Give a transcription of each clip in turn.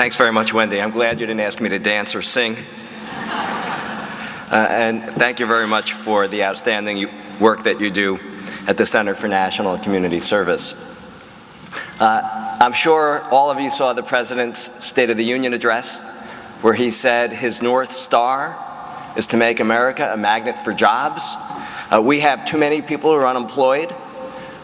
Thanks very much, Wendy. I'm glad you didn't ask me to dance or sing. And thank you very much for the outstanding work that you do at the Center for National and Community Service. I'm sure all of you saw the President's State of the Union address, where he said his North Star is to make America a magnet for jobs. We have too many people who are unemployed.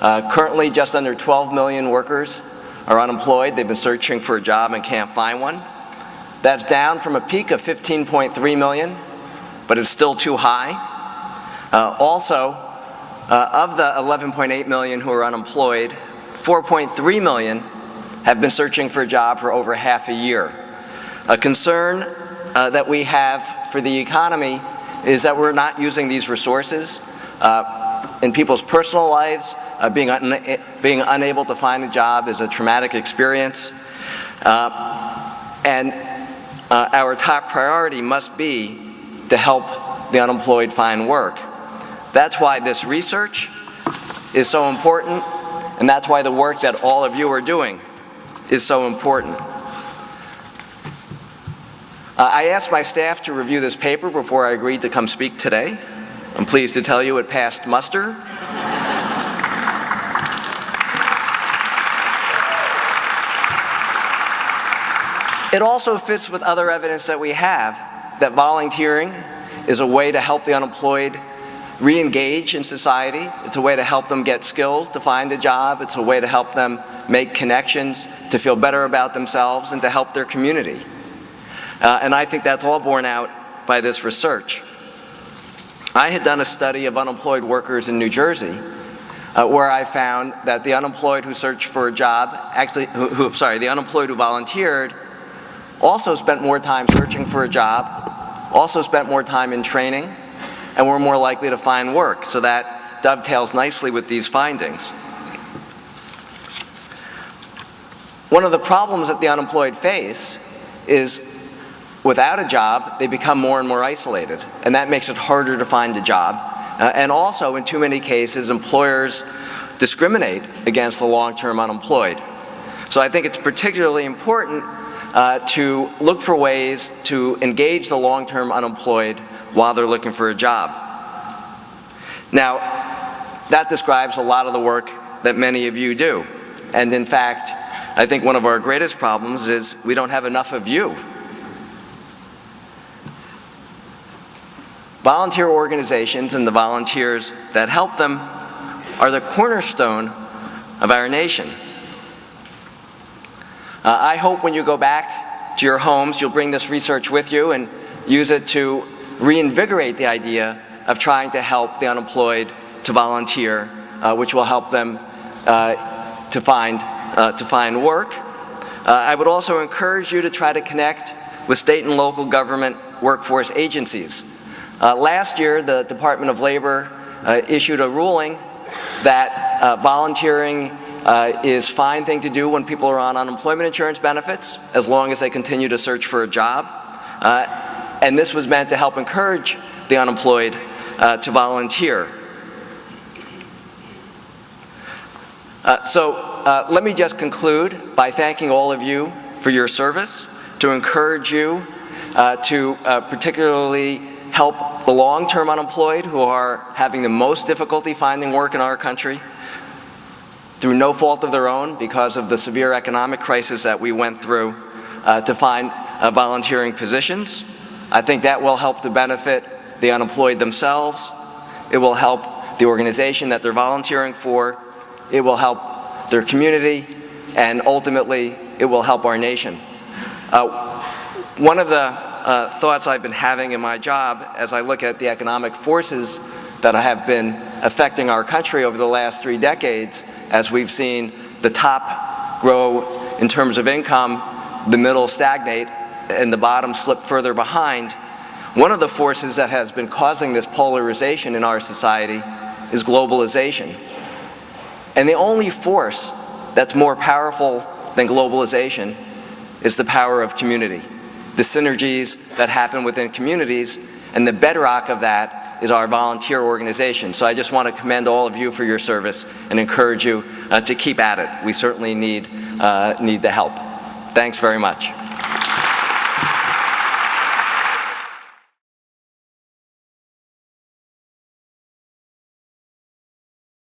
Currently, just under 12 million workers are unemployed. They've been searching for a job and can't find one. That's down from a peak of 15.3 million, but it's still too high. Of the 11.8 million who are unemployed, 4.3 million have been searching for a job for over half a year. A concern that we have for the economy is that we're not using these resources in people's personal lives. Being unable to find a job is a traumatic experience. And our top priority must be to help the unemployed find work. That's why this research is so important, and that's why the work that all of you are doing is so important. I asked my staff to review this paper before I agreed to come speak today. I'm pleased to tell you it passed muster. It also fits with other evidence that we have that volunteering is a way to help the unemployed re-engage in society. It's a way to help them get skills to find a job. It's a way to help them make connections, to feel better about themselves, and to help their community. And I think that's all borne out by this research. I had done a study of unemployed workers in New Jersey where I found that the unemployed who searched for a job, the unemployed who volunteered also spent more time searching for a job, also spent more time in training, and were more likely to find work. So that dovetails nicely with these findings. One of the problems that the unemployed face is without a job, they become more and more isolated, and that makes it harder to find a job. And also, in too many cases, employers discriminate against the long-term unemployed. So I think it's particularly important to look for ways to engage the long-term unemployed while they're looking for a job. Now, that describes a lot of the work that many of you do. And in fact, I think one of our greatest problems is we don't have enough of you. Volunteer organizations and the volunteers that help them are the cornerstone of our nation. I hope when you go back to your homes, you'll bring this research with you and use it to reinvigorate the idea of trying to help the unemployed to volunteer, which will help them to find work. I would also encourage you to try to connect with state and local government workforce agencies. Last year, the Department of Labor issued a ruling that volunteering is a fine thing to do when people are on unemployment insurance benefits, as long as they continue to search for a job. And this was meant to help encourage the unemployed to volunteer. Let me just conclude by thanking all of you for your service, to encourage you to particularly help the long-term unemployed who are having the most difficulty finding work in our country through no fault of their own because of the severe economic crisis that we went through, to find volunteering positions. I think that will help to benefit the unemployed themselves. It will help the organization that they're volunteering for. It will help their community, and ultimately, it will help our nation. One of the thoughts I've been having in my job as I look at the economic forces that have been affecting our country over the last 3 decades, as we've seen the top grow in terms of income, the middle stagnate, and the bottom slip further behind. One of the forces that has been causing this polarization in our society is globalization. And the only force that's more powerful than globalization is the power of community, the synergies that happen within communities, and the bedrock of that is our volunteer organization. So I just want to commend all of you for your service and encourage you to keep at it. We certainly need the help. Thanks very much.